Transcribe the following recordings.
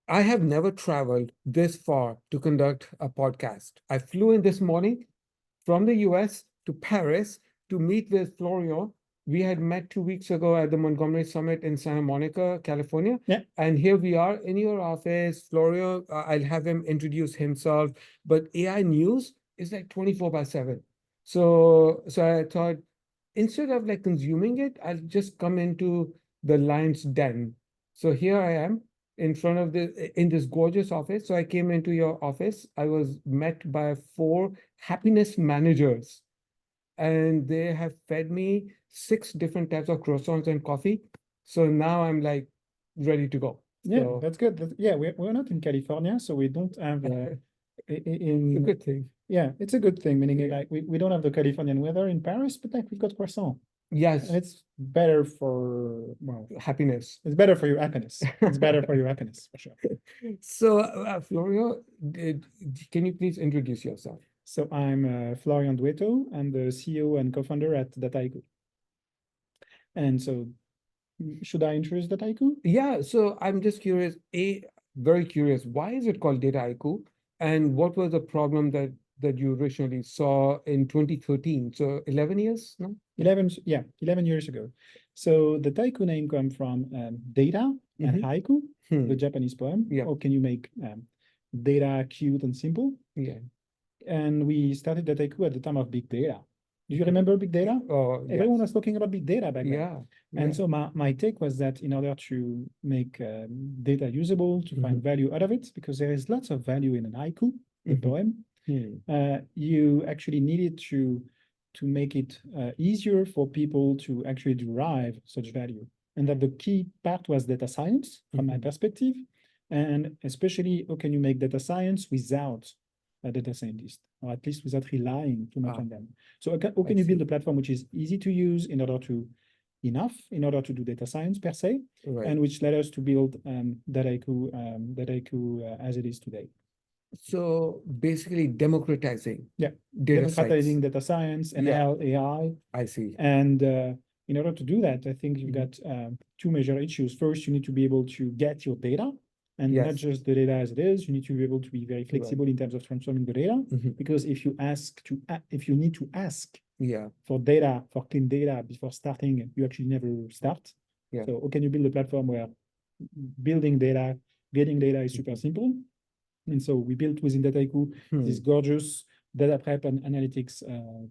I have never traveled this far to conduct a podcast. I flew in this morning from the US to Paris to meet with Florian. We had met 2 weeks ago at the Montgomery Summit in Santa Monica, California. Yeah. And here we are in your office. Florian, I'll have him introduce himself. But AI news is like 24/7. So I thought instead of like consuming it, I'll just come into the lion's den. So here I am in this gorgeous office. So I came into your office. I was met by 4 happiness managers, and they have fed me 6 different types of croissants and coffee. So now I'm like ready to go. Yeah, So that's good. Yeah, we're not in California, so we don't have it's a in good thing. yeah, it's a good thing, meaning Yeah. like we don't have the Californian weather in Paris, but like we've got croissant. Yes, And it's better for, well, happiness. it's better for your happiness. It's better for your happiness, for sure. So, Florio, can you please introduce yourself? So I'm Florian Douetteau. I'm the CEO and co-founder at Dataiku. And so should I introduce Dataiku? Yeah, so I'm just curious, very curious, why is it called Dataiku? And what was the problem that you originally saw in 2013? So 11 years, no? 11 years ago. So the Taiku name comes from data and haiku, the Japanese poem. Yeah. How can you make data cute and simple? Yeah. And we started Dataiku at the time of big data. Do you remember big data? Oh, Everyone yes. was talking about big data back then. Yeah. And so my take was that in order to make data usable, to find value out of it, because there is lots of value in an haiku, the poem, you actually needed to make it easier for people to actually derive such value. And that the key part was data science from my perspective. And especially, how can you make data science without a data scientist, or at least without relying too much on them? So how can you build a platform which is easy to use in order to do data science per se, and which led us to build Dataiku as it is today. So basically democratizing. Yeah, data democratizing science. data science, ML, AI. I see. And in order to do that, I think you've got 2 major issues. First, you need to be able to get your data, and not just the data as it is. You need to be able to be very flexible in terms of transforming the data. Because if you need to ask for data, for clean data before starting, you actually never start. So how can you build a platform where building data, getting data is super simple? And so we built within Dataiku this gorgeous data prep and analytics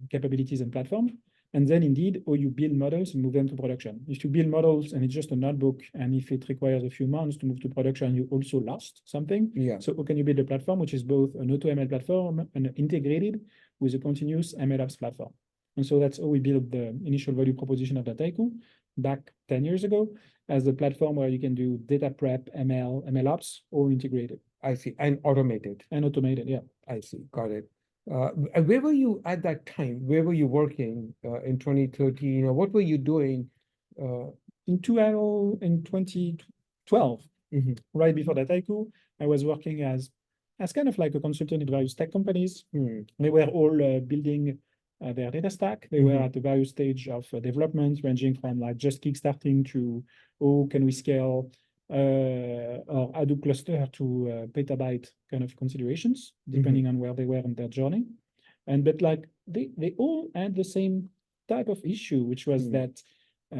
capabilities and platform. And then indeed, or you build models and move them to production. If you build models and it's just a notebook, and if it requires a few months to move to production, you also lost something. So how can you build a platform which is both an AutoML platform and integrated with a continuous MLOps platform? And so that's how we built the initial value proposition of Dataiku back 10 years ago, as a platform where you can do data prep, MLOps, all integrated. I see. And automated. And automated, yeah. I see. Got it. Where were you at that time? Where were you working in 2013? Or what were you doing? In 2012, right before Dataiku, I was working as kind of like a consultant in various tech companies. They were all building their data stack. They were at the various stage of development, ranging from like just kickstarting to, oh, can we scale or Hadoop cluster to petabyte kind of considerations, depending on where they were in their journey. But like they all had the same type of issue, which was that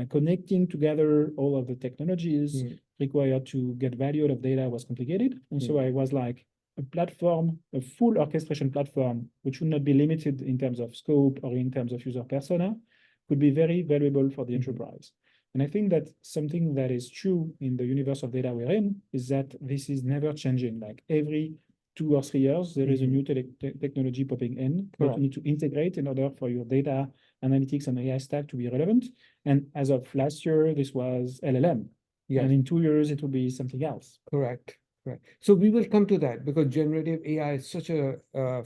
connecting together all of the technologies required to get value out of data was complicated. And so I was like, a platform, a full orchestration platform, which would not be limited in terms of scope or in terms of user persona, could be very valuable for the enterprise. And I think that something that is true in the universe of data we're in is that this is never changing. Like every 2 or 3 years, there is a new technology popping in that you need to integrate in order for your data analytics and AI stack to be relevant. And as of last year, this was LLM. And in 2 years, it will be something else. Correct. Right. So we will come to that, because generative AI is such a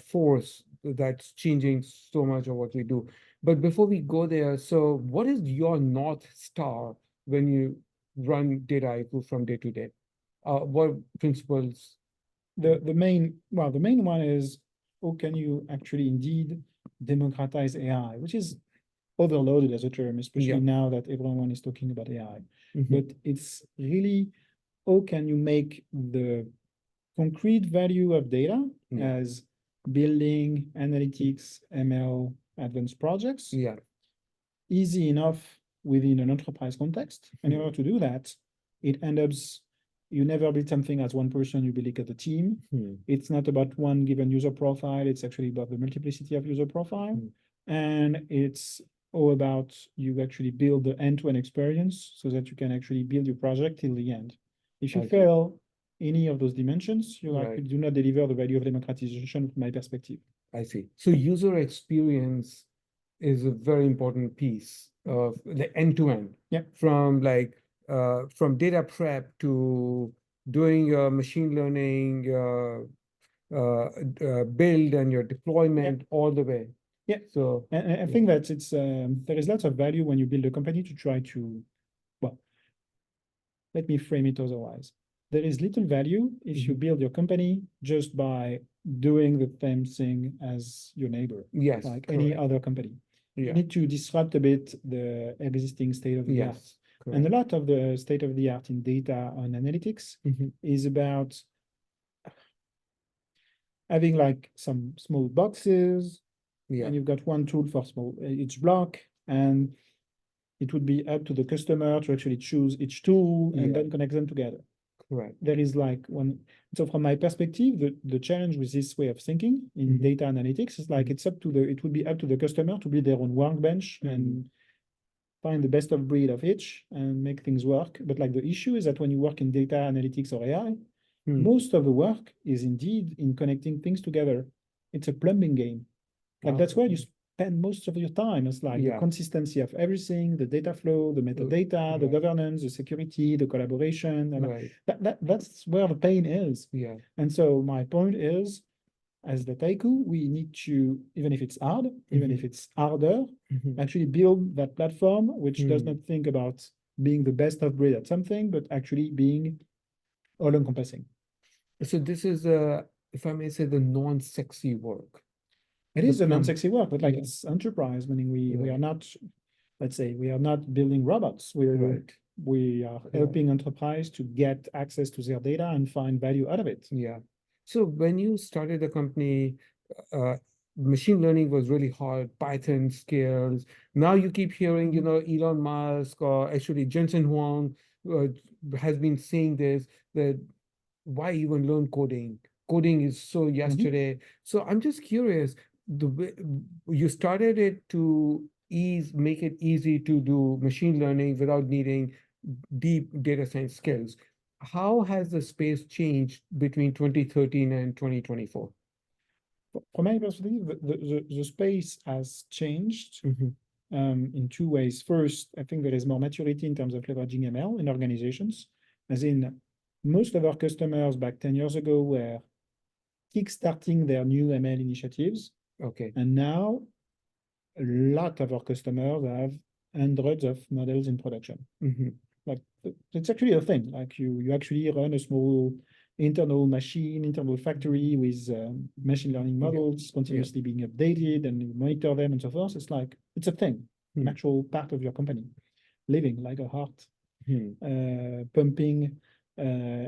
force that's changing so much of what we do. But before we go there, so what is your North Star when you run Dataiku from day to day? What principles? The main one is, how can you actually indeed democratize AI, which is overloaded as a term, especially Yeah. now that everyone is talking about AI. Mhm. But it's really how can you make the concrete value of data Yeah. as building analytics, ML, advanced projects Yeah. easy enough within an enterprise context. And in Mhm. order to do that, it ends up you never build something as one person, you build it as a team. Mhm. It's not about one given user profile, it's actually about the multiplicity of user profile. Mhm. And it's all about you actually build the end-to-end experience so that you can actually build your project till the end. If you I see. fail any of those dimensions, you Right. do not deliver the value of democratization from my perspective. I see. So user experience is a very important piece of the end-to-end. Yeah. From data prep to doing your machine learning build and your deployment all the way. Yeah. So And I think that it's there is lots of value when you build a company to try to, well, let me frame it otherwise. There is little value if you build your company just by doing the same thing as your neighbor, yes, like any correct. other company. You Yeah. need to disrupt a bit the existing state of the art. Yes, And a correct. lot of the state of the art in data and analytics Mhm. is about having like some small boxes, Yeah. and you've got one tool for small each block, and it would be up to the customer to actually choose each tool and Yeah. then connect them together. Correct. There is like one. So from my perspective, the challenge with this way of thinking in Mhm. data analytics is like Mhm. it would be up to the customer to build their own workbench and find the best of breed of each and make things work. But like the issue is that when you work in data analytics or AI, most of the work is indeed in connecting things together. It's a plumbing game. Like that's where you spend most of your time. It's like the Yeah. consistency of everything, the data flow, the metadata, the right. governance, the security, the collaboration. And Right. that's where the pain is. Yeah. And so my point is, as Dataiku, we need to, even if it's hard, even if it's harder, Mhm. actually build that platform which does Mhm. not think about being the best of breed at something, but actually being all encompassing. So this is if I may say, the non-sexy work. It The is a plum. non-sexy work, but like Yeah. it's enterprise, meaning we are Right. not, let's say, we are not building robots. Right. We are helping enterprise to get access to their data and find value out of it. Yeah. So when you started the company, uh, machine learning was really hard, Python skills. Now you keep hearing, Elon Musk or actually Jensen Huang uh, has been saying this, that why even learn coding? Coding is so yesterday. So I'm just curious, the way you started it to make it easy to do machine learning without needing deep data science skills. How has the space changed between 2013 and 2024? From my perspective, the space has changed in two ways. First, I think there is more maturity in terms of leveraging ML in organizations, as in most of our customers back 10 years ago were kickstarting their new ML initiatives. Okay. And now a lot of our customers have hundreds of models in production. Like it's actually a thing. Like you actually run a small internal internal factory with machine learning models continuously being updated, and you monitor them and so forth. It's like it's a thing, an actual part of your company, living like a heart, pumping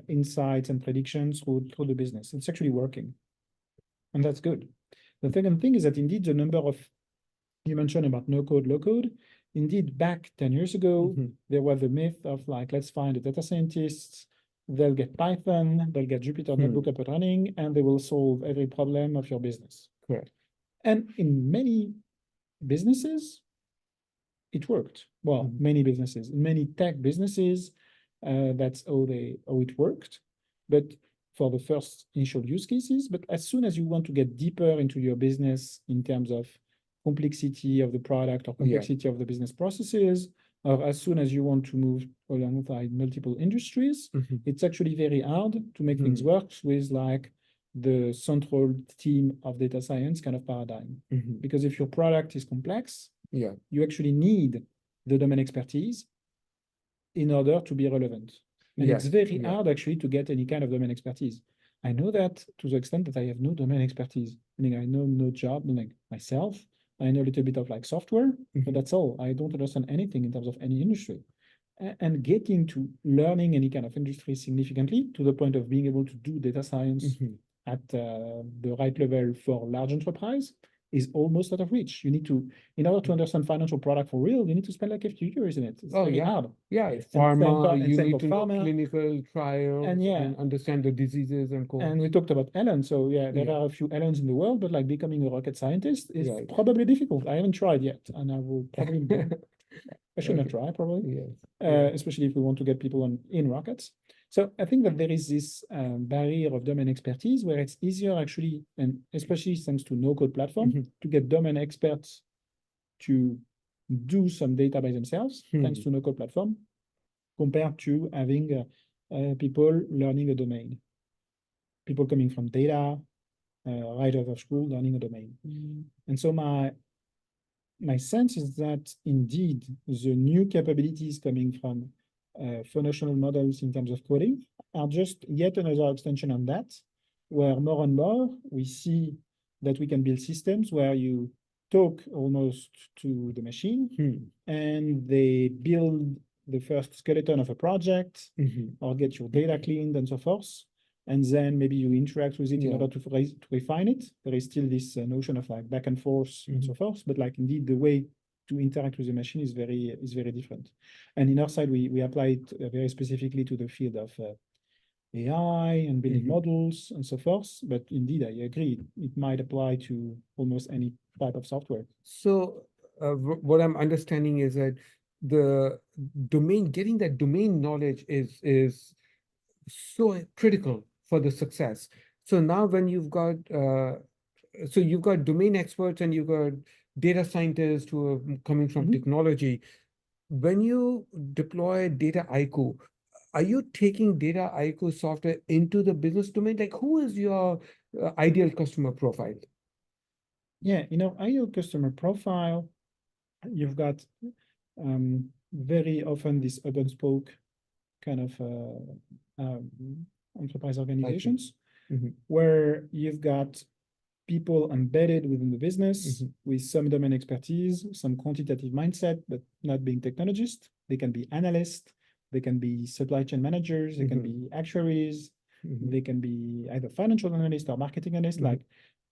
insights and predictions through the business. It's actually working, and that's good. The second thing is that indeed the number of you mentioned about no code, low code. Indeed, back 10 years ago, there was a myth of like, let's find the data scientists, they'll get Python, they'll get Jupyter Notebook up and running, and they will solve every problem of your business. Correct. And in many businesses, it worked. Well, many businesses, in many tech businesses, that's how it worked. But for the first initial use cases, but as soon as you want to get deeper into your business in terms of complexity of the product or complexity of the business processes, or as soon as you want to move alongside multiple industries, it's actually very hard to make things work with like the central team of data science kind of paradigm. Because if your product is complex, you actually need the domain expertise in order to be relevant. And it's very hard actually to get any kind of domain expertise. I know that to the extent that I have no domain expertise, meaning I know no job, meaning myself, I know a little bit of like software, Mhm. but that's all. I don't understand anything in terms of any industry. And getting to learning any kind of industry significantly to the point of being able to do data science Mhm. at the right level for large enterprise is almost out of reach. You need to, in order to understand financial product for real, you need to spend like a few years in it. It's Oh, very yeah. hard. Yeah, And pharma, you same need for to know pharma. clinical trials And yeah. and understand the diseases and And we codes. talked about Ellen. So yeah, there Yeah. are a few Ellens in the world, but like becoming a rocket scientist is Right. probably difficult. I haven't tried yet, and I will probably I should not Okay. try probably, Yes. Yeah. especially if we want to get people in rockets. So I think that there is this barrier of domain expertise where it's easier actually, and especially thanks to no-code platform, Mhm. to get domain experts to do some data by themselves, thanks Hmm. to no-code platform, compared to having people learning a domain. People coming from data, right out of school, learning a domain. And so my sense is that indeed the new capabilities coming from foundational models in terms of coding are just yet another extension on that, where more and more we see that we can build systems where you talk almost to the machine Hmm. and they build the first skeleton of a project Mhm. or get your data cleaned and so forth. And then maybe you interact with it in Yeah. order to refine it. There is still this notion of like back and forth and so Mhm. forth, but like indeed the way to interact with the machine is very different. And in our side, we apply it very specifically to the field of AI and building Mhm. models and so forth. But indeed, I agree, it might apply to almost any type of software. So, what I'm understanding is that the getting that domain knowledge is so critical for the success. So now when you've got domain experts and you've got data scientists who are coming from Mhm. technology. When you deploy Dataiku, are you taking Dataiku software into the business domain? Like, who is your ideal customer profile? Yeah, ideal customer profile, you've got very often this hub and spoke kind of enterprise organizations Mhm. where you've got people embedded within the business Mhm. with some domain expertise, some quantitative mindset, but not being technologists. They can be analysts, they can be supply chain managers, they can Mhm. be actuaries, Mhm. they can be either financial analysts or marketing analysts, Mhm. like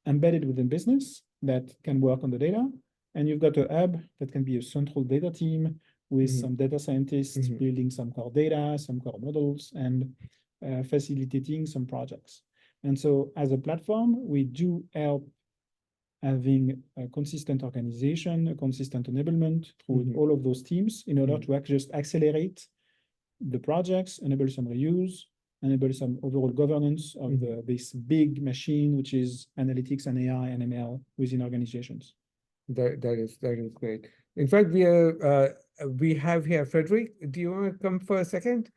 embedded within business that can work on the data. And you've got a hub that can be a central data team with Mhm. some data scientists Mhm. building some core data, some core models, and facilitating some projects. And so as a platform, we do help having a consistent organization, a consistent enablement through Mhm. all of those teams in order Mhm. to just accelerate the projects, enable some reuse, enable some overall governance of Mhm. this big machine, which is analytics and AI and ML within organizations. That is great. In fact, we have here Frederick. Do you want to come for a second?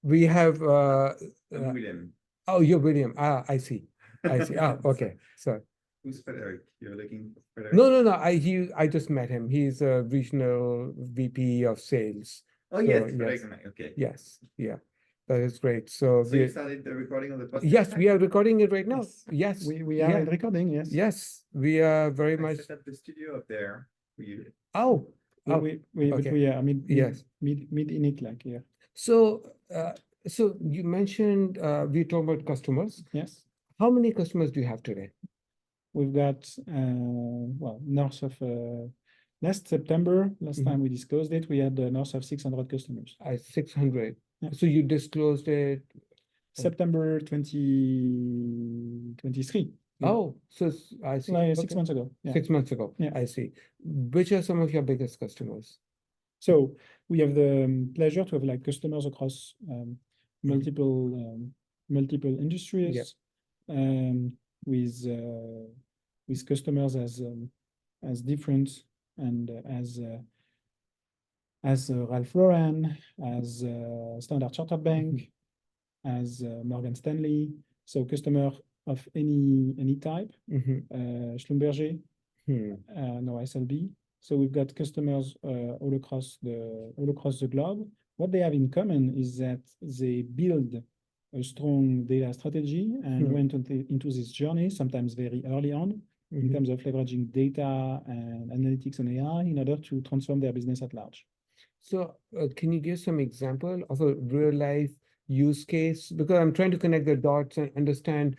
We have I'm William. oh, you're William. Ah, I see. I see. Ah, okay. So Who's Frederick? You're looking for Frederick? no. I just met him. He's a regional VP of sales. Oh, So, yes, yes. Frederick. Okay. Yes. Yeah. That is great. So So you started the recording of the podcast? yes, we are recording it right now. Yes. Yes. We are in recording, yes. Yes, we are very I much. set up the studio up there for you. Oh, But okay. we are Yes. mid in it, like, yeah. So, so you mentioned we talk about customers. Yes. How many customers do you have today? We've got, well, north of, last September, last Mhm. time we disclosed it, we had north of 600 customers. 600. Yeah. So you disclosed it. September 2023. Oh, so I see. Like Okay. 6 months ago. Yeah. 6 months ago. Yeah. I see. Which are some of your biggest customers? So we have the pleasure to have like customers across multiple multiple industries, with customers as different and as Ralph Lauren, as Standard Chartered Bank, as Morgan Stanley. So customer of any type, Schlumberger, no SLB. So we've got customers all across the globe. What they have in common is that they build a strong data strategy and went into this journey, sometimes very early on, in terms of leveraging data and analytics and AI in order to transform their business at large. So can you give some example of a real life use case? Because I'm trying to connect the dots and understand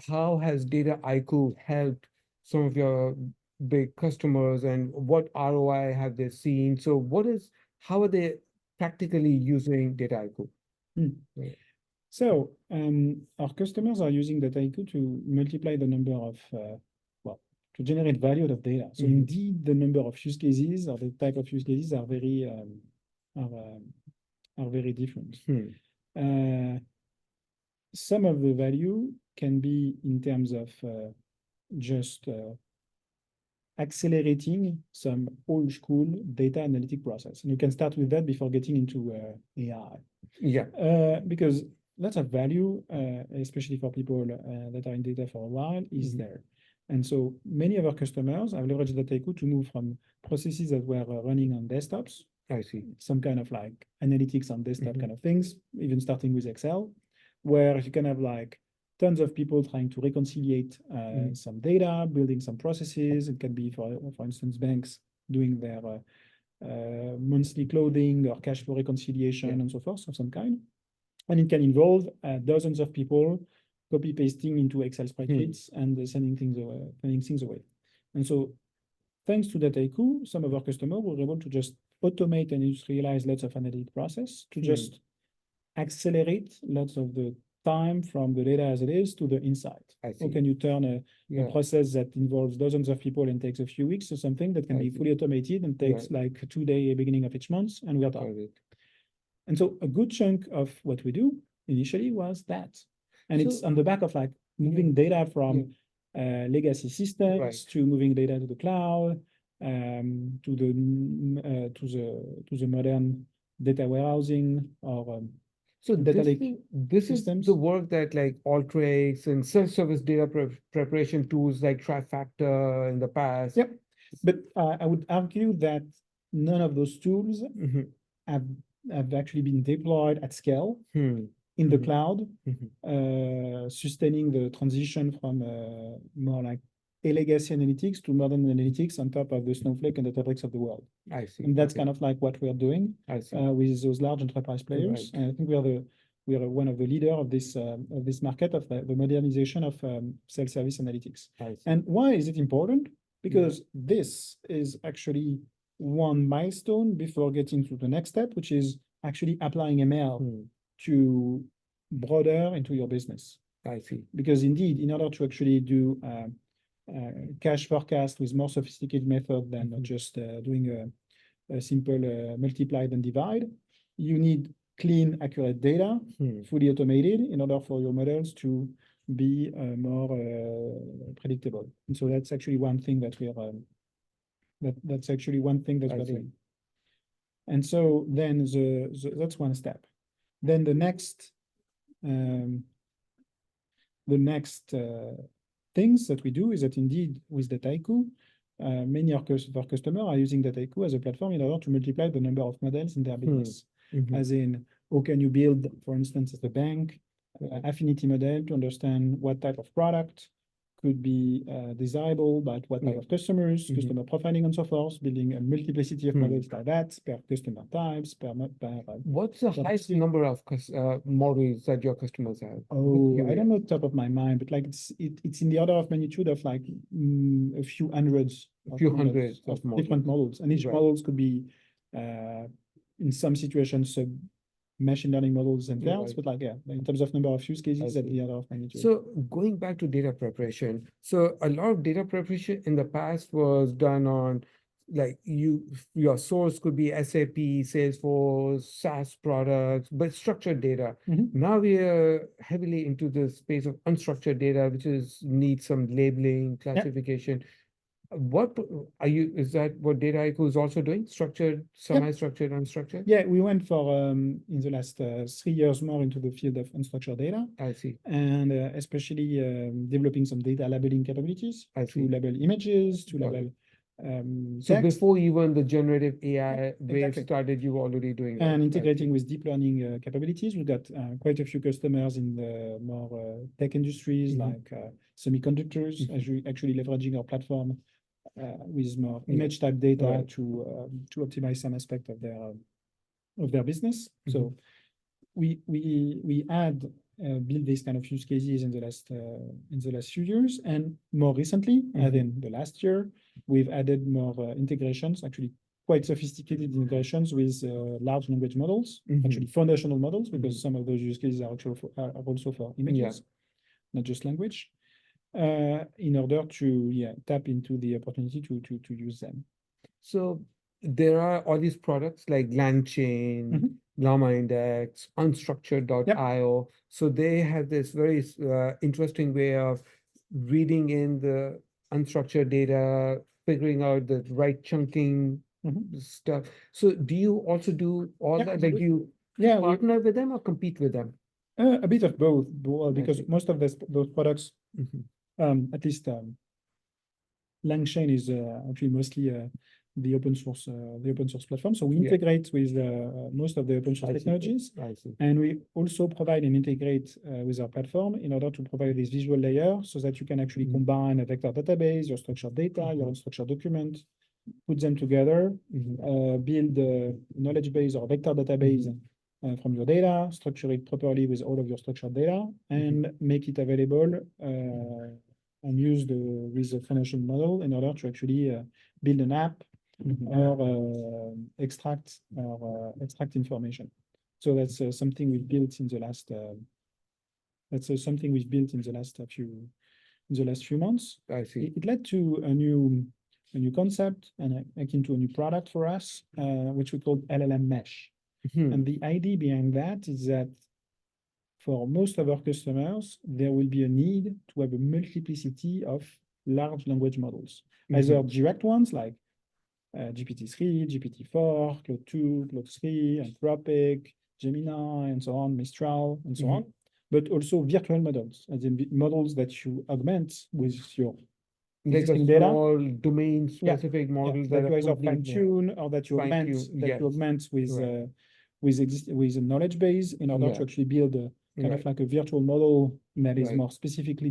how has Dataiku helped some of your big customers and what ROI have they seen? So how are they practically using Dataiku? Yeah. So our customers are using Dataiku to multiply the number of, to generate value out of data. So indeed, the number of use cases or the type of use cases are very different. Some of the value can be in terms of just accelerating some old school data analytic process. And you can start with that before getting into AI. Yeah. Because lots of value, especially for people that are in data for a while, is there. And so many of our customers have leveraged Dataiku to move from processes that were running on desktops. I see. Some kind of like analytics on desktop kind of things, even starting with Excel, where you can have like tons of people trying to reconciliate some data, building some processes. It can be, for instance, banks doing their monthly clothing or cash flow reconciliation and so forth of some kind. And it can involve dozens of people copy pasting into Excel spreadsheets and sending things away. And so thanks to Dataiku, some of our customers were able to just automate and industrialize lots of analytic process to just accelerate lots of the time from the data as it is to the insight. How can you turn a process that involves dozens of people and takes a few weeks to something that can be fully automated and takes like 2 days beginning of each month, and we are done. And so a good chunk of what we do initially was that. And it's on the back of like moving data from legacy systems to moving data to the cloud, to the modern data warehousing or so data this is the work that like Alteryx and self-service data preparation tools like Trifactor in the past. Yep. But I would argue that none of those tools have actually been deployed at scale in the cloud, sustaining the transition from more like a legacy analytics to modern analytics on top of the Snowflake and the Databricks of the world. I see. And that's kind of like what we're doing with those large enterprise players. And I think we are one of the leader of this market of the modernization of self-service analytics. And why is it important? Because this is actually one milestone before getting to the next step, which is actually applying ML to broader into your business. I see. Because indeed, in order to actually do cash forecast with more sophisticated method than just doing a simple multiply and divide, you need clean, accurate data, fully automated, in order for your models to be more predictable. And so that's actually one thing that we are that's actually one thing that we're doing. And so then that's one step. Then the next things that we do is that indeed with Dataiku, many of our customers are using Dataiku as a platform in order to multiply the number of models in their business. As in, how can you build, for instance, at the bank, affinity model to understand what type of product could be desirable, but what type of customers, customer profiling and so forth, building a multiplicity of models like that, per customer types, what's the highest number of models that your customers have? Oh, I don't know top of my mind, but like it's in the order of magnitude of like a few hundreds of different models. And each models could be in some situations machine learning models themselves, but like, in terms of number of use cases at the order of magnitude. So going back to data preparation, so a lot of data preparation in the past was done on like your source could be SAP, Salesforce, SaaS products, but structured data. Now we are heavily into the space of unstructured data, which needs some labeling, classification. Is that what Dataiku is also doing? Structured, semi-structured, unstructured? Yeah, we went for in the last 3 years more into the field of unstructured data. I see. And especially developing some data labeling capabilities to label images, to label So text. before even the generative AI wave Exactly. started, you were already doing that. And I integrating see. with deep learning capabilities. We've got quite a few customers in the more tech industries Mhm. like semiconductors, Mhm. actually leveraging our platform with more Yeah. image type data Right. to optimize some aspect of their business. So Mhm. we had built these kind of use cases in the last few years, and more recently, Mhm. in the last year, we've added more integrations, actually quite sophisticated integrations with large language models, Mhm. actually foundational models, because Mhm. some of those use cases are actually are also for Yeah. images, not just language, in order to tap into the opportunity to use them. So there are all these products like LangChain, Mhm. Llama Index, Yep. Unstructured.io. So they have this very interesting way of reading in the unstructured data, figuring out the right chunking Mhm. stuff. So do you also do all Yeah, that? Like, do you Yeah, partner with them or compete with them? a bit of both, I because see. most of those products, Mhm. at least LangChain is actually mostly the open source platform. So we Yeah. integrate with most of the open source I see. technologies, I see. and we also provide and integrate with our platform in order to provide this visual layer so that you can actually Mhm. combine a vector database, your structured data, your unstructured document, put them together, Mhm. build a knowledge base or vector database from your data, structure it properly with all of your structured data, and make it available and use with the foundation model in order to actually build an app or extract information. So that's something we've built in the last. That's something we've built in the last few months. I see. It led to a new concept and akin to a new product for us, which we called LLM Mesh. Mhm. And the idea behind that is that for most of our customers, there will be a need to have a multiplicity of large language models, either direct ones like GPT-3, GPT-4, Claude 2, Claude 3, Anthropic, Gemini, and so on, Mistral, and so on, but also virtual models, as in models that you augment with your Like a existing data. small domain-specific model That that you are either completely fine-tune or that you augment, fine-tune. Yes. Right. with a knowledge base in order Yeah. to actually build a kind of Right. like a virtual model that is Right. more specifically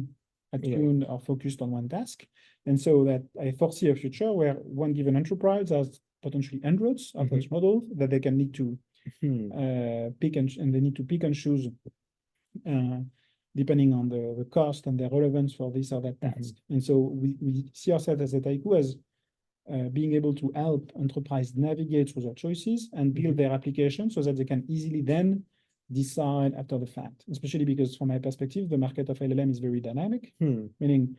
Right. attuned or focused on one task. And so that I foresee a future where one given enterprise has potentially hundreds of such models that they can need to pick and they need to pick and choose depending on the cost and the relevance for this or that task. And so we see ourselves as Dataiku as being able to help enterprise navigate through their choices and build their application so that they can easily then decide after the fact, especially because from my perspective, the market of LLM is very dynamic, meaning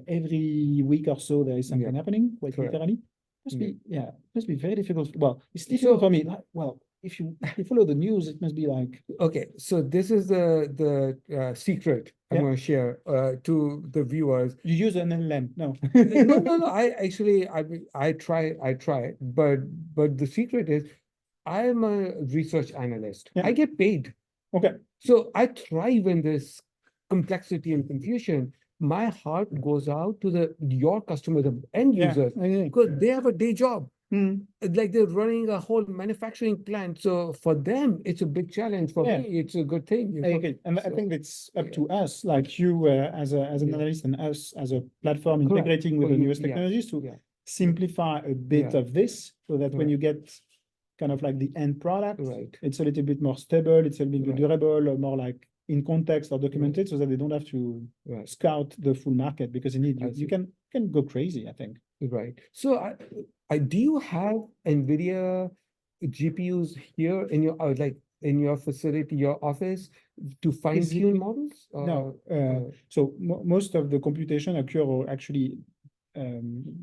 every week or so there is something happening, quite Correct. literally. Must be very difficult. Well, it's difficult for me. Well, if you follow the news, it must be like, Okay, so this is the secret I'm going to share to the viewers. you use an LLM. No. No. I try, but the secret is I am a research analyst. Yeah. I get paid. Okay. So I thrive in this complexity and confusion. My heart goes out to your customer, the end users, because they have a day job. Like they're running a whole manufacturing plant. So for them, it's a big challenge. For me, it's a good thing. I agree. And I think it's up to us, like you as an analyst and us as a platform integrating with the newest technologies to simplify a bit of this so that when you get kind of like the end product, it's a little bit more stable, it's a little bit durable, or more like in context or documented so that they don't have to scout the full market because you can go crazy, I think. Right. So I do you have NVIDIA GPUs here in your in your facility, your office to fine-tune models? No. So most of the computation occur actually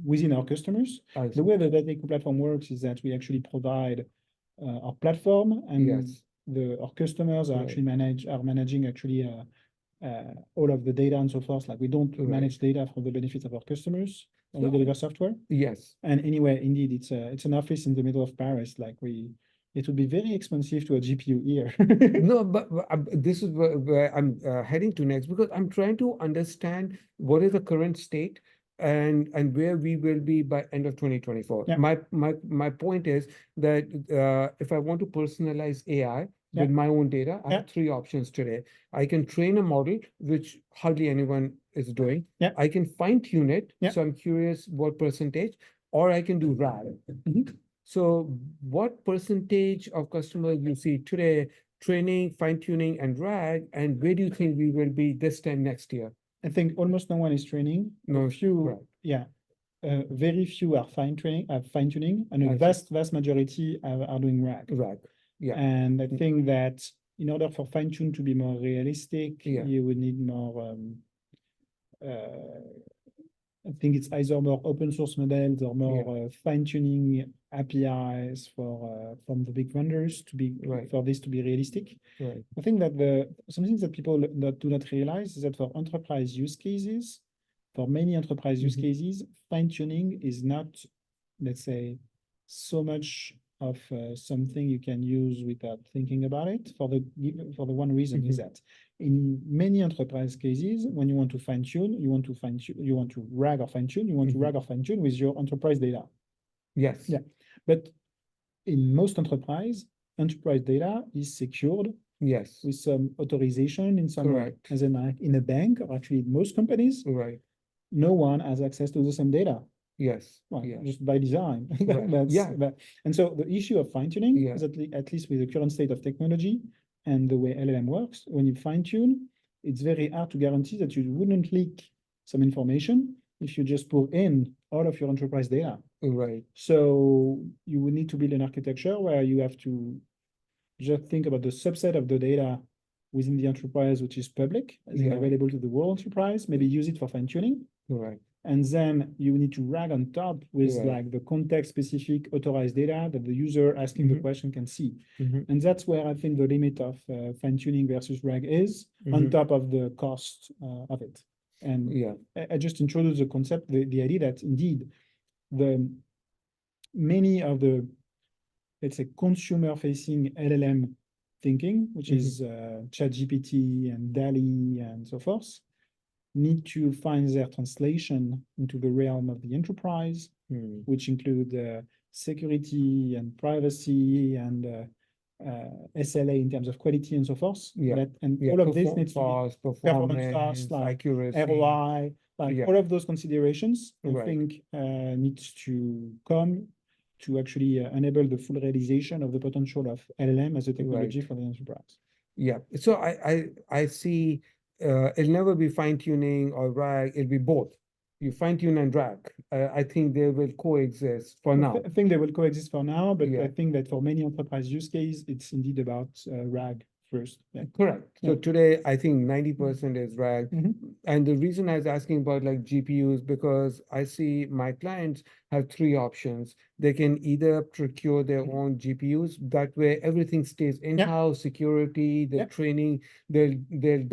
within our customers. The way the Dataiku platform works is that we actually provide our platform and our customers are actually managing actually all of the data and so forth. Like we don't manage data for the benefit of our customers. We deliver software. Yes. And anyway, indeed, it's an office in the middle of Paris. Like it would be very expensive to a GPU here. No, but this is where I'm heading to next because I'm trying to understand what is the current state. and where we will be by end of 2024. Yeah. My point is that if I want to personalize AI Yeah. with my own data, I Yeah. have three options today. I can train a model, which hardly anyone is doing. Yeah. I can fine tune it. Yeah. So I'm curious what percentage, or I can do RAG. Mhm. So what percentage of customers you see today training, fine tuning, and RAG, and where do you think we will be this time next year? I think almost no one is training. No, A few, right. yeah. Very few are fine tuning, and a I see. vast majority are doing RAG. RAG. Yeah. And I think that in order for fine tune to be more realistic, Yeah. you would need more. I think it's either more open source models or more fine tuning APIs from the big vendors to be Right. for this to be realistic. Right. I think that something that people do not realize is that for enterprise use cases, for many enterprise use cases, fine tuning is not, let's say, so much of something you can use without thinking about it. For the one reason is that in many enterprise cases, when you want to fine tune, you want to RAG or fine tune, you want to RAG or fine tune with your enterprise data. Yes. Yeah, but in most enterprise data is secured. Yes. With some authorization in some way. Correct. As in in a bank, or actually in most companies, Right. no one has access to the same data. Yes. Well, Yeah. just by design. Right. Yeah. And so the issue of fine tuning Yeah. is at least with the current state of technology and the way LLM works, when you fine tune, it's very hard to guarantee that you wouldn't leak some information if you just pour in all of your enterprise data. Right. So you would need to build an architecture where you have to just think about the subset of the data within the enterprise, which is public, as in available to the whole enterprise, maybe use it for fine tuning. Right. And then you need to RAG on top with Right. like the context specific authorized data that the user asking the question can see. And that's where I think the limit of fine tuning versus RAG is on top of the cost of it. And Yeah. I just introduced the concept, the idea that indeed many of the, let's say, consumer-facing LLM thinking, which is ChatGPT and DALL-E and so forth, need to find their translation into the realm of the enterprise, which include security and privacy and SLA in terms of quality and so forth. Yeah. All of this needs to Cost, be performance costs, like accuracy, ROI, all of those considerations, I think needs to come to actually enable the full realization of the potential of LLM as a technology for the enterprise. Yeah. So I see it'll never be fine tuning or RAG. It'll be both. You fine tune and RAG. I think they will coexist for now. I think they will coexist for now, but Yeah. I think that for many enterprise use case, it's indeed about RAG first. Yeah. Correct. So today, I think 90% is RAG. And the reason I was asking about like GPUs, because I see my clients have three options. They can either procure their own GPUs. That way, everything stays in-house, security, the training, they'll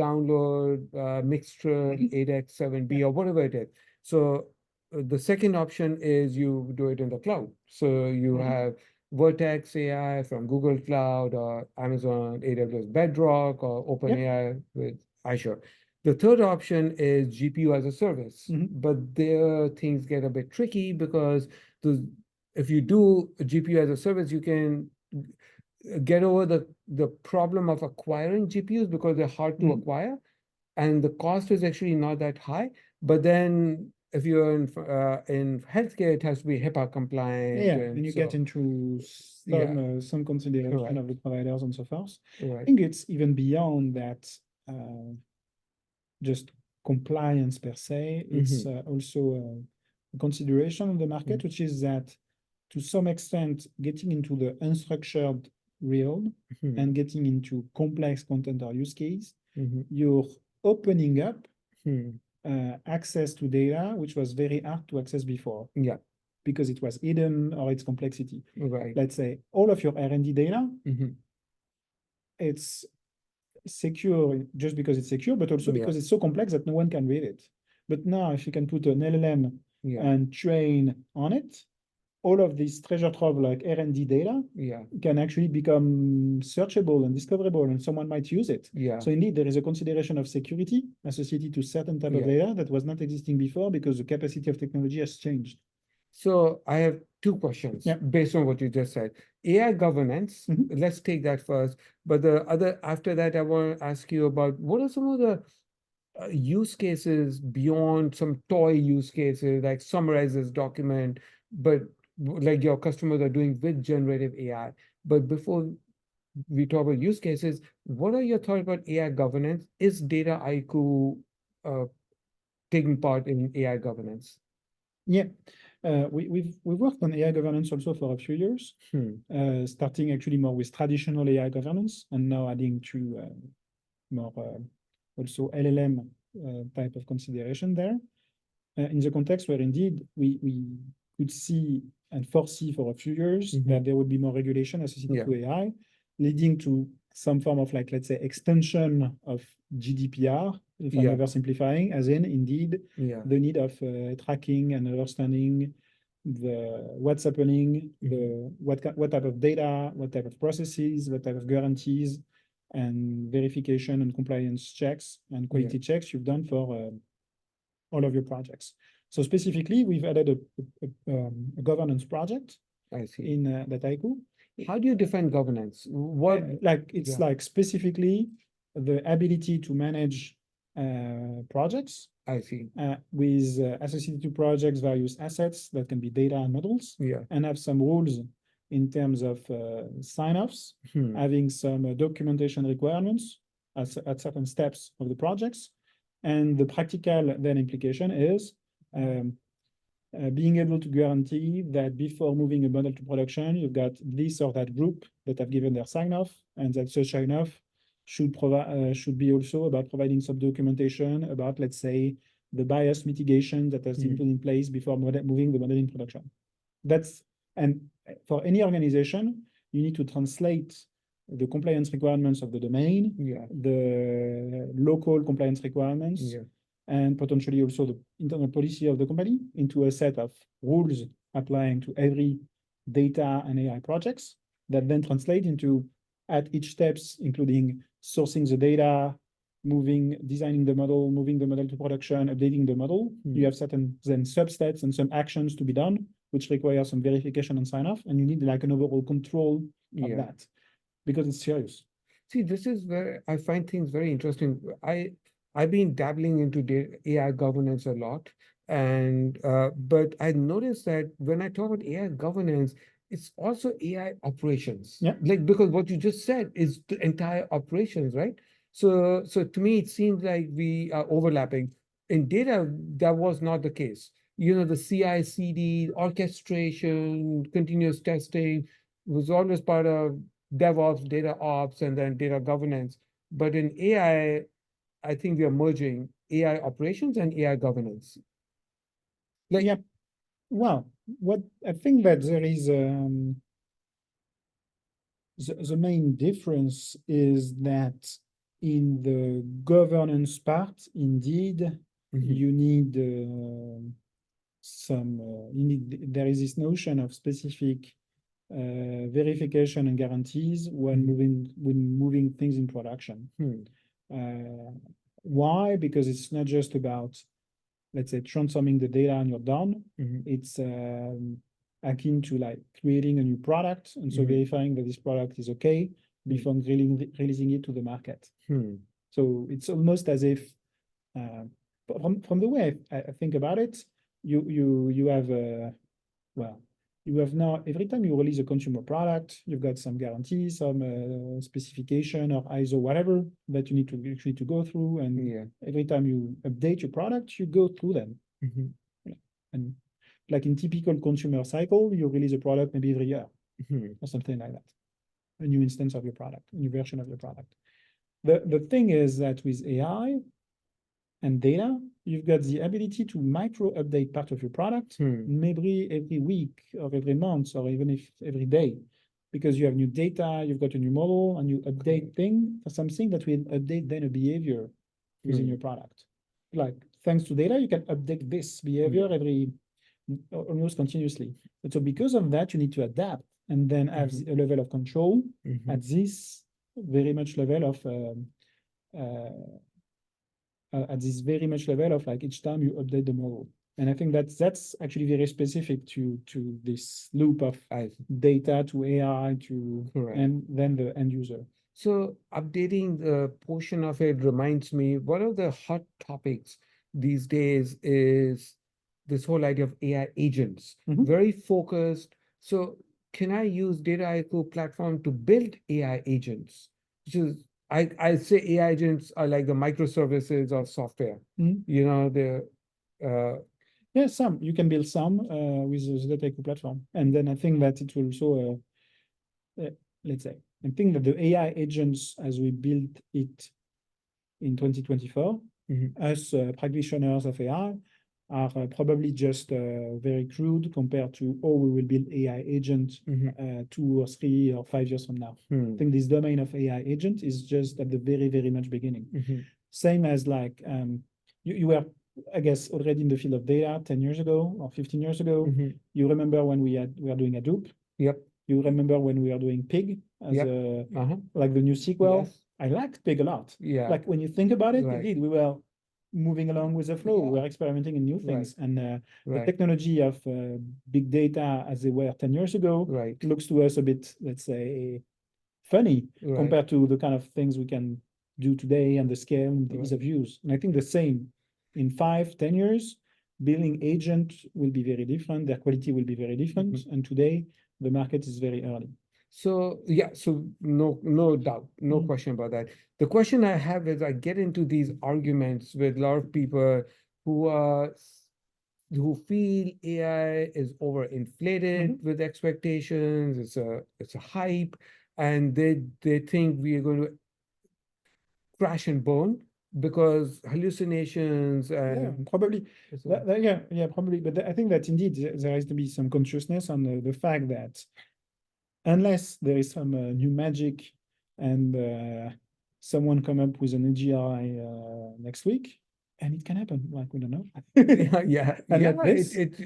download Mixture 8x7B or whatever it is. So the second option is you do it in the cloud. So you have Vertex AI from Google Cloud or Amazon AWS Bedrock or OpenAI with Azure. The third option is GPU as a service, but there things get a bit tricky because if you do a GPU as a service, you can get over the problem of acquiring GPUs because they're hard to acquire, and the cost is actually not that high. But then if you're in healthcare, it has to be HIPAA compliant. Yeah, and you get into some consideration of the providers and so forth. I think it's even beyond that, just compliance per se. It's also a consideration of the market, which is that to some extent, getting into the unstructured realm and getting into complex content or use case, you're opening up access to data, which was very hard to access before. Yeah. Because it was hidden or its complexity. Right. Let's say all of your R&D data, it's secure just because it's secure, but also because it's so complex that no one can read it. But now if you can put an LLM and train on it, all of this treasure trove like R&D data Yeah, can actually become searchable and discoverable, and someone might use it. yeah. So indeed, there is a consideration of security associated to certain type of Yeah. data that was not existing before because the capacity of technology has changed. So I have two questions Yeah. based on what you just said. AI governance, Mhm. let's take that first. But the other, after that, I want to ask you about what are some of the use cases beyond some toy use cases, like summarize this document, but like your customers are doing with generative AI. But before we talk about use cases, what are your thoughts about AI governance? Is Dataiku uh, taking part in AI governance? Yeah, we've worked on AI governance also for a few years, starting actually more with traditional AI governance, and now adding to more also LLM type of consideration there. In the context where indeed we could see and foresee for a few years that there would be more regulation associated to AI, leading to some form of like, let's say, extension of GDPR, if I'm oversimplifying, as in indeed the need of tracking and understanding what's happening, what type of data, what type of processes, what type of guarantees and verification and compliance checks and quality checks you've done for all of your projects. So specifically, we've added a governance project I see. in Dataiku. How do you define governance? What Like it's like specifically the ability to manage projects I see. with associated to projects, various assets that can be data and models, and have some rules in terms of sign-offs, having some documentation requirements at certain steps of the projects. And the practical then implication is being able to guarantee that before moving a model to production, you've got this or that group that have given their sign-off, and that such sign-off should be also about providing some documentation about, let's say, the bias mitigation that has been put in place before moving the model in production. And for any organization, you need to translate the compliance requirements of the domain, the local compliance requirements, and potentially also the internal policy of the company into a set of rules applying to every data and AI projects that then translate into at each steps, including sourcing the data, designing the model, moving the model to production, updating the model. You have certain then subsets and some actions to be done, which require some verification and sign-off, and you need like an overall control of that because it's serious. See, this is where I find things very interesting. I've been dabbling into AI governance a lot, and but I noticed that when I talk about AI governance, it's also AI operations. Yeah. Like because what you just said is the entire operations, right? So to me, it seems like we are overlapping. In data, that was not the case. You know, the CI/CD, orchestration, continuous testing was always part of DevOps, data ops, and then data governance. But in AI, I think we are merging AI operations and AI governance. Like, Yeah. Well, what I think that there is the main difference is that in the governance part, indeed, you need there is this notion of specific verification and guarantees when moving things in production. Why? Because it's not just about, let's say, transforming the data and you're done. It's akin to like creating a new product and so verifying that this product is okay before releasing it to the market. So it's almost as if from the way I think about it, you have you have now, every time you release a consumer product, you've got some guarantees, some specification or ISO, whatever, that you need to actually to go through. And every time you update your product, you go through them. And like in typical consumer cycle, you release a product maybe every year or something like that. A new instance of your product, a new version of your product. The thing is that with AI and data, you've got the ability to micro update part of your product, maybe every week or every month or even if every day, because you have new data, you've got a new model, and you update something that will update then a behavior within your product. Like thanks to data, you can update this behavior almost continuously. But so because of that, you need to adapt and then have a level of control at this very much level of at this very much level of like each time you update the model. And I think that's actually very specific to this loop of data to AI to and then the end user. So updating the portion of it reminds me, one of the hot topics these days is this whole idea of AI agents, very focused. So can I use Dataiku platform to build AI agents? Which is, I say AI agents are like the microservices of software. You know, yeah, some you can build some with the Dataiku platform, and then I think that it will also let's say I think that the AI agents as we build it in 2024, us practitioners of AI are probably just very crude compared to we will build AI agents 2 or 3 or 5 years from now. I think this domain of AI agent is just at the very, very much beginning. Same as like you were, I guess, already in the field of data 10 years ago or 15 years ago. You remember when we were doing Hadoop. Yep. You remember when we were doing Pig as like the new sequel. Yes. I liked Pig a lot. Yeah. Like when you think about it, indeed, we were moving along with the flow. We were experimenting in new things. And the technology of big data as they were 10 years ago looks to us a bit, let's say, funny compared to the kind of things we can do today and the scale and the ease of use. And I think the same in 5, 10 years, building agent will be very different. Their quality will be very different. And today, the market is very early. So yeah, so no doubt, no question about that. The question I have is I get into these arguments with a lot of people who feel AI is overinflated with expectations. It's a hype, and they think we are going to crash and burn because hallucinations and probably probably. But I think that indeed there has to be some consciousness on the fact that unless there is some new magic and someone come up with an AGI next week, and it can happen, like we don't know. It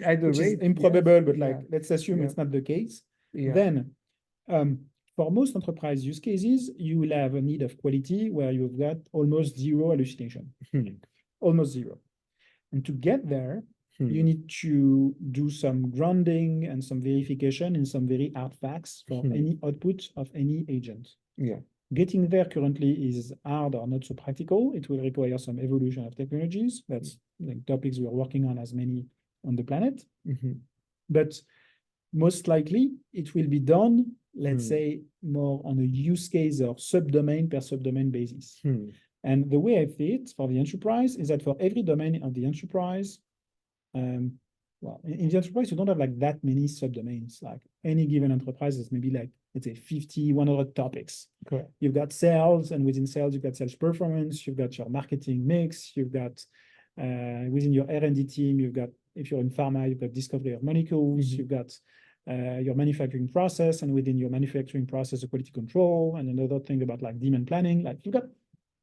either which is improbable, but like let's assume it's not the case. Then for most enterprise use cases, you will have a need of quality where you've got almost zero hallucination, almost zero. And to get there, you need to do some grounding and some verification in some very hard facts for any output of any agent. Getting there currently is hard or not so practical. It will require some evolution of technologies. That's like topics we're working on as many on the planet. But most likely it will be done, let's say, more on a use case or subdomain per subdomain basis. And the way I see it for the enterprise is that for every domain of the enterprise, well, in the enterprise, you don't have like that many subdomains. Like any given enterprise is maybe like, let's say 50, 100 topics. You've got sales, and within sales, you've got sales performance, you've got your marketing mix, you've got within your R&D team, you've got, if you're in pharma, you've got discovery of molecules, you've got your manufacturing process, and within your manufacturing process, the quality control, and another thing about like demand planning, like you've got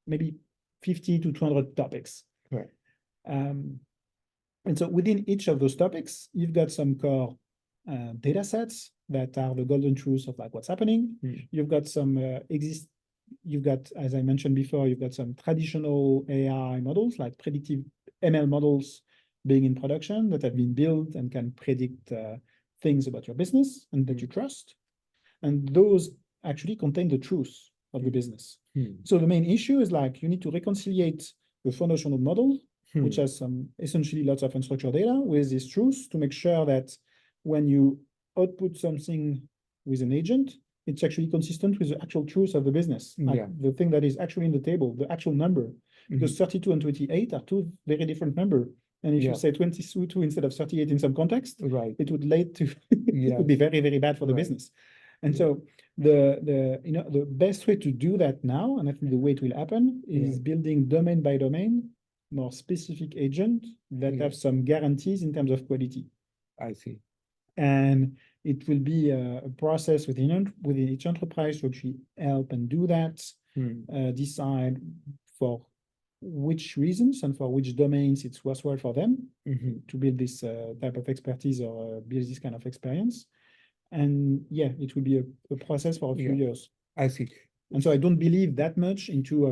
maybe 50 to 200 topics. And so within each of those topics, you've got some core data sets that are the golden truths of like what's happening. You've got some you've got, as I mentioned before, you've got some traditional AI models, like predictive ML models being in production that have been built and can predict things about your business and that you trust. And those actually contain the truth of the business. So the main issue is like you need to reconciliate the foundational model, which has some essentially lots of unstructured data with this truth to make sure that when you output something with an agent, it's actually consistent with the actual truth of the business. Like the thing that is actually in the table, the actual number, because 32 and 28 are two very different numbers. And if you say 22 instead of 38 in some context, it would lead to, it would be very, very bad for the business. And so the best way to do that now, and I think the way it will happen, is building domain by domain, more specific agent that have some guarantees in terms of quality. I see. And it will be a process within each enterprise to actually help and do that, decide for which reasons and for which domains it's worthwhile for them Mhm. to build this type of expertise or build this kind of experience. And yeah, it will be a process for a few Yeah. years. I see. And so I don't believe that much into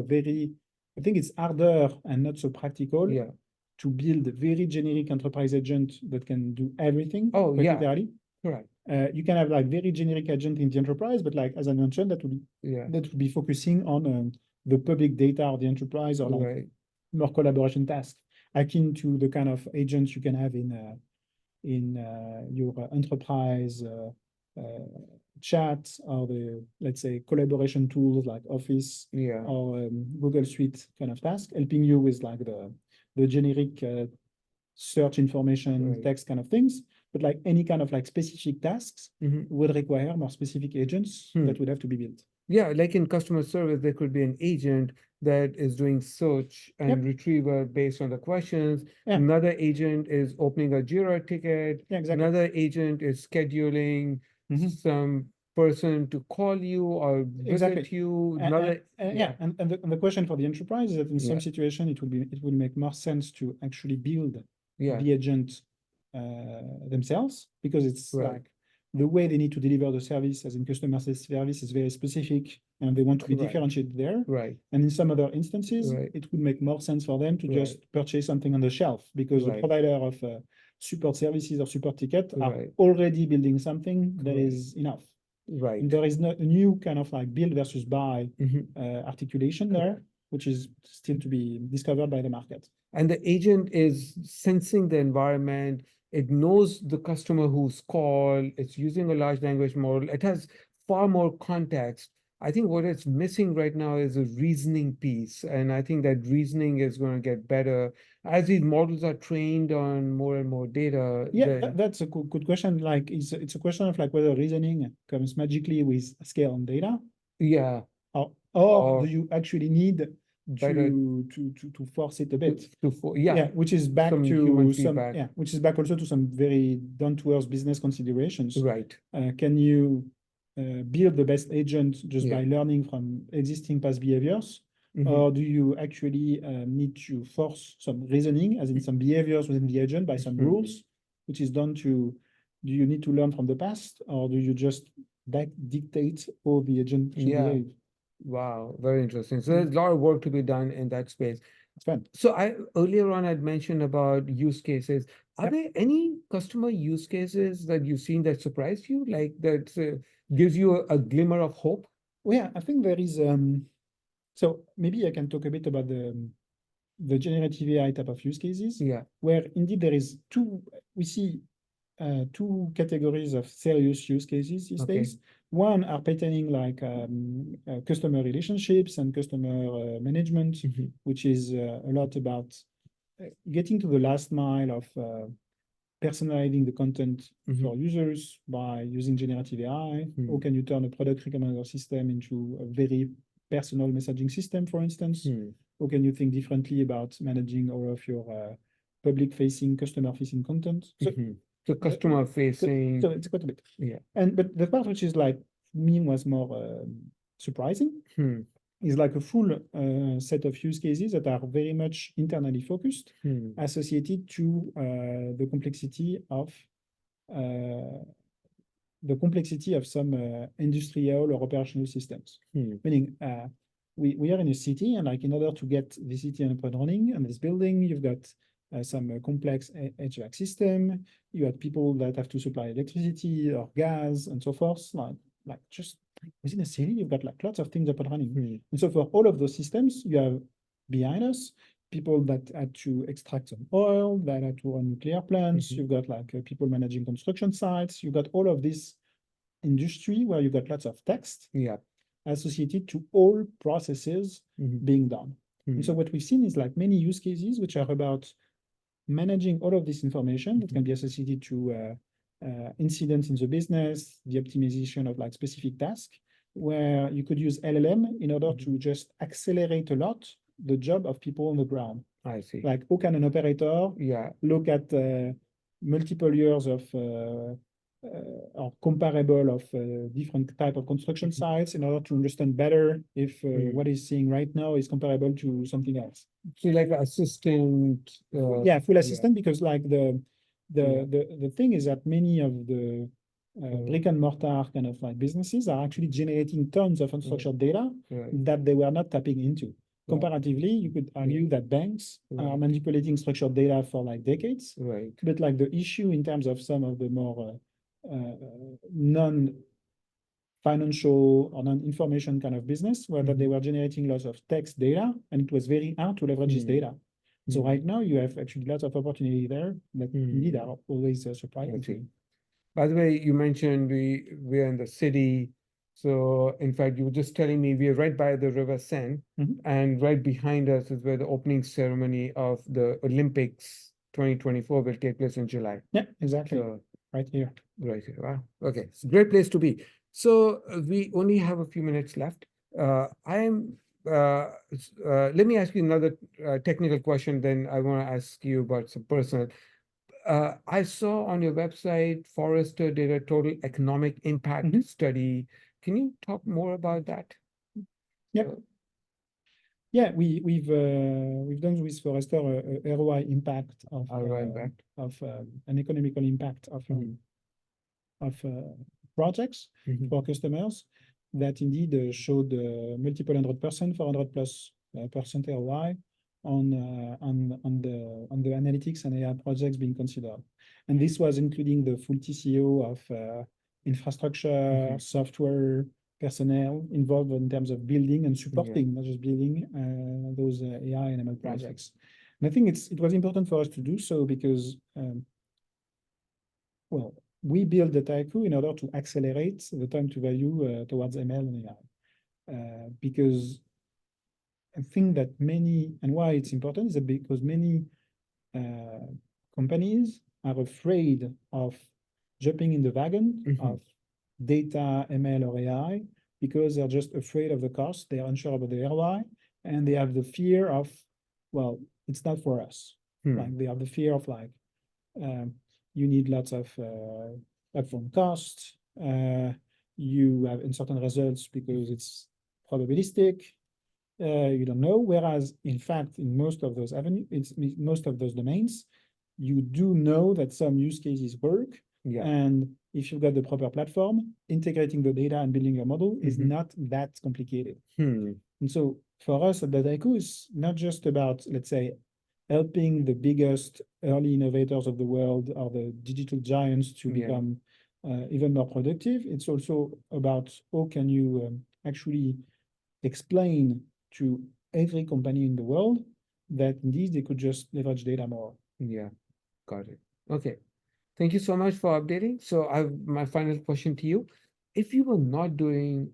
I think it's harder and not so practical Yeah. to build a very generic enterprise agent that can do everything. Oh, quite yeah. literally. Correct. You can have like very generic agent in the enterprise, but like as I mentioned, that would be focusing on the public data of the enterprise or like Right. more collaboration tasks, akin to the kind of agents you can have in your enterprise chat or let's say collaboration tools like Office Yeah. or Google Suite kind of task, helping you with like the generic search information, Right. text kind of things. But like any kind of like specific tasks Mhm. would require more specific agents that would have to be built. Yeah, like in customer service, there could be an agent that is doing search and retrieval based on the questions. Yeah. Another agent is opening a Jira ticket. Yeah, exactly. Another agent is scheduling some person to call you or visit Exactly. you. And the question for the enterprise is that in some Yeah. situation it will make more sense to actually build Yeah. the agent themselves, because it's Right. like the way they need to deliver the service, as in customer service, is very specific, and they want to be Correct. differentiated there. Right. And in some other instances, Right. it would make more sense for them to Right. just purchase something on the shelf, because the Right. provider of support services or support ticket are Right. already building something that Correct. is enough. Right. And there is no a new kind of like build versus buy articulation there, which is still to be discovered by the market. And the agent is sensing the environment. It knows the customer who's called. It's using a large language model. It has far more context. I think what it's missing right now is a reasoning piece. And I think that reasoning is going to get better as these models are trained on more and more data. Yeah, that's a good question. Like it's a question of like whether reasoning comes magically with scale and data, Yeah. or do you actually need Better to force it a bit? Yeah, which is back some to human some feedback. which is back also to some very down-to-earth business considerations. Right. Can you build the best agent just Yeah. by learning from existing past behaviors? Or do you actually need to force some reasoning, as in some behaviors within the agent by some rules, which is done to, do you need to learn from the past, or do you just dictate how the agent should behave? Wow, very interesting. So there's a lot of work to be done in that space. It's fun. So earlier on I'd mentioned about use cases. Are Yep. there any customer use cases that you've seen that surprised you, like that gives you a glimmer of hope? Well, yeah, I think there is. So maybe I can talk a bit about the generative AI type of use cases. Yeah. Where indeed we see two categories of serious use cases these days. One are pertaining like customer relationships and customer management, which is a lot about getting to the last mile of personalizing the content for users by using generative AI. How can you turn a product recommender system into a very personal messaging system, for instance? How can you think differently about managing all of your public-facing, customer-facing content? So customer facing. So it's quite a bit. Yeah. But the part which is like me was more surprising is like a full set of use cases that are very much internally focused, associated to the complexity of some industrial or operational systems. Meaning, we are in a city, and like in order to get the city up and running and this building, you've got some complex HVAC system. You have people that have to supply electricity or gas and so forth. Like just within a city, you've got like lots of things up and running. And so for all of those systems, you have behind us people that had to extract some oil, that had to run nuclear plants. You've got like people managing construction sites. You've got all of this industry where you got lots of text associated to all processes being done. And so what we've seen is like many use cases which are about managing all of this information that can be associated to incidents in the business, the optimization of like specific tasks, where you could use LLM in order to just accelerate a lot the job of people on the ground. I see. Like how can an operator look at multiple years of or comparable of different type of construction sites in order to understand better if what is seeing right now is comparable to something else. So like assistant. Yeah, full assistant, because like Yeah. the thing is that many of the brick and mortar kind of like businesses are actually generating tons of unstructured data Right. that they were not tapping into. Right. Comparatively, you could argue that banks are manipulating structured data for like decades. Right. But like the issue in terms of some of the more non-financial or non-information kind of business, where that they were generating lots of text data, and it was very hard to leverage this data. So right now you have actually lots of opportunity there that indeed are always surprising to me. By the way, you mentioned we're in the city. So in fact, you were just telling me we're right by the River Seine, and right behind us is where the opening ceremony of the Olympics 2024 will take place in July. Yeah, exactly. So, right here. right here. Wow. Okay. It's a great place to be. So we only have a few minutes left. Let me ask you another technical question, then I want to ask you about some personal. I saw on your website, Forrester did a total economic impact study. Can you talk more about that? Yeah. Yeah, we've done with Forrester a ROI impact of an economical impact of projects for customers that indeed showed multiple 100%, 400+% ROI on the analytics and AI projects being considered. And this was including the full TCO of infrastructure, software, personnel involved in terms of building and supporting, not just building those AI and ML projects. And I think it was important for us to do so because, well, we built Dataiku in order to accelerate the time to value towards ML and AI. Because I think that and why it's important is that because many companies are afraid of jumping in the wagon of data, ML, or AI because they're just afraid of the cost, they're unsure about the ROI, and they have the fear of, well, it's not for us. Like they have the fear of like, you need lots of upfront costs, you have uncertain results because it's probabilistic, you don't know. Whereas in fact, in most of those most of those domains, you do know that some use cases work. And if you've got the proper platform, integrating the data and building your model is not that complicated. And so for us at Dataiku, it's not just about, let's say, helping the biggest early innovators of the world or the digital giants to become even more productive. It's also about how can you actually explain to every company in the world that indeed they could just leverage data more. Yeah, got it. Okay. Thank you so much for updating. So my final question to you. If you were not doing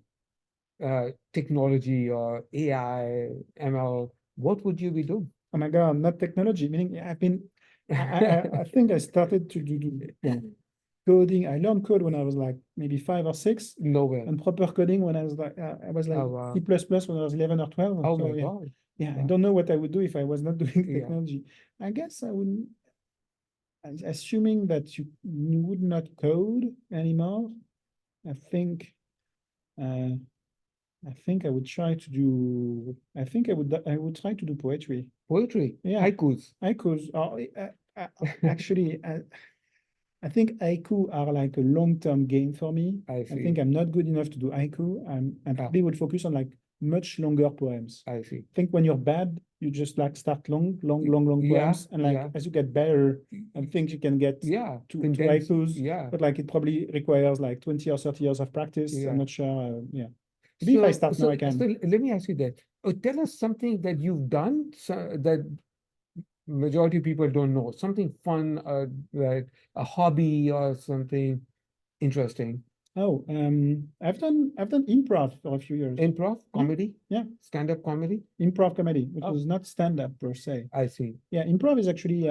technology or AI, ML, what would you be doing? Oh my God, not technology, meaning I think I started to do coding. I learned code when I was like maybe 5 or 6. Nowhere. And proper coding when I was like C++ when I was 11 or 12. Oh so, my God. Yeah, I don't know what I would do if I was not doing technology. I guess I wouldn't, assuming that you would not code anymore, I think I would try to do. I think I would try to do poetry. Poetry. Yeah. Haikus. Haikus. Actually, I think haiku are like a long-term game for me. I see. I think I'm not good enough to do haiku. I probably would focus on like much longer poems. I see. I think when you're bad, you just like start long poems, and like as you get better, I think you can get to haikus. Yeah. But like it probably requires like 20 or 30 years of practice. I'm not sure. Maybe if I start now, I can. So let me ask you that. Tell us something that you've done that majority of people don't know. Something fun, like a hobby or something interesting. Oh, I've done improv for a few years. Improv, comedy? Yeah. Stand-up comedy? Improv comedy, which was not stand-up per se. I see. Yeah, improv is actually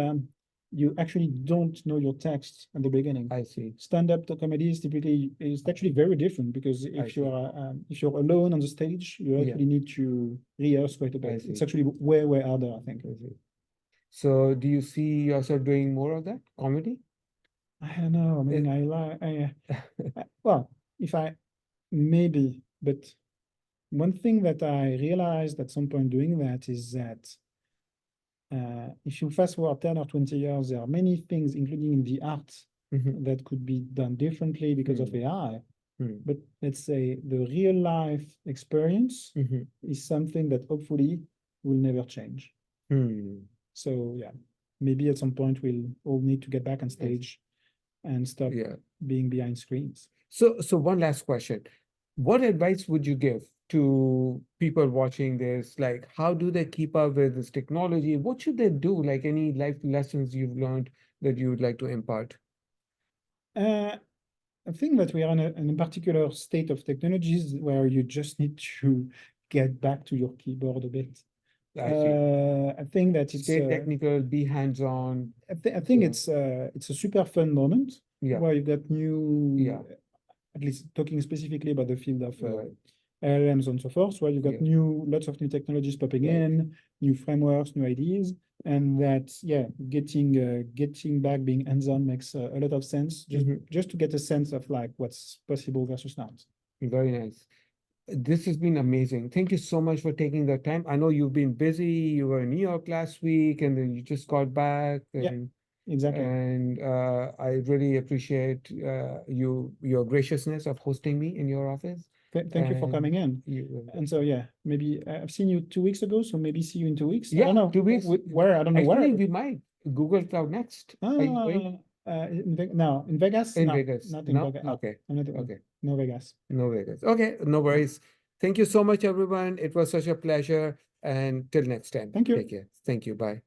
you actually don't know your text at the beginning. I see. Stand-up comedy is actually very different because if you're alone on the stage, you actually need to rehearse quite a bit. It's actually way harder, I think. I see. So do you see yourself doing more of that comedy? I don't know. I mean, well, if I maybe, but one thing that I realized at some point doing that is that if you fast forward 10 or 20 years, there are many things, including in the arts, Mhm. that could be done differently because of AI. But let's say the real life experience Mhm. is something that hopefully will never change. So yeah, maybe at some point we'll all need to get back on stage and stop Yeah. being behind screens. So one last question. What advice would you give to people watching this? Like, how do they keep up with this technology? What should they do? Like any life lessons you've learned that you would like to impart? I think that we are in a particular state of technologies where you just need to get back to your keyboard a bit. I see. I think that it's Stay technical, be hands-on. I think Yeah. it's a super fun moment Yeah. where you got new, Yeah. at least talking specifically about the field of Right. LLMs and so forth, where you got Yeah. lots of new technologies popping Right. in, new frameworks, new ideas, and that getting back, being hands-on makes a lot of sense. Just to get a sense of like what's possible versus not. Very nice. This has been amazing. Thank you so much for taking the time. I know you've been busy. You were in New York last week, and then you just got back. Yeah, exactly. And I really appreciate your graciousness of hosting me in your office. Thank you for And coming in. And so yeah, maybe I've seen you 2 weeks ago, so maybe see you in 2 weeks. I Yeah, don't know 2 weeks. where. I don't know where. Actually, we might Google Cloud Next. Are you going? No, in Vegas? In No, Vegas? not in No? Vegas. No, Okay. I'm not Okay. no Vegas. No Vegas. Okay, no worries. Thank you so much, everyone. It was such a pleasure. And till next time, Thank you. take care. Thank you. Bye.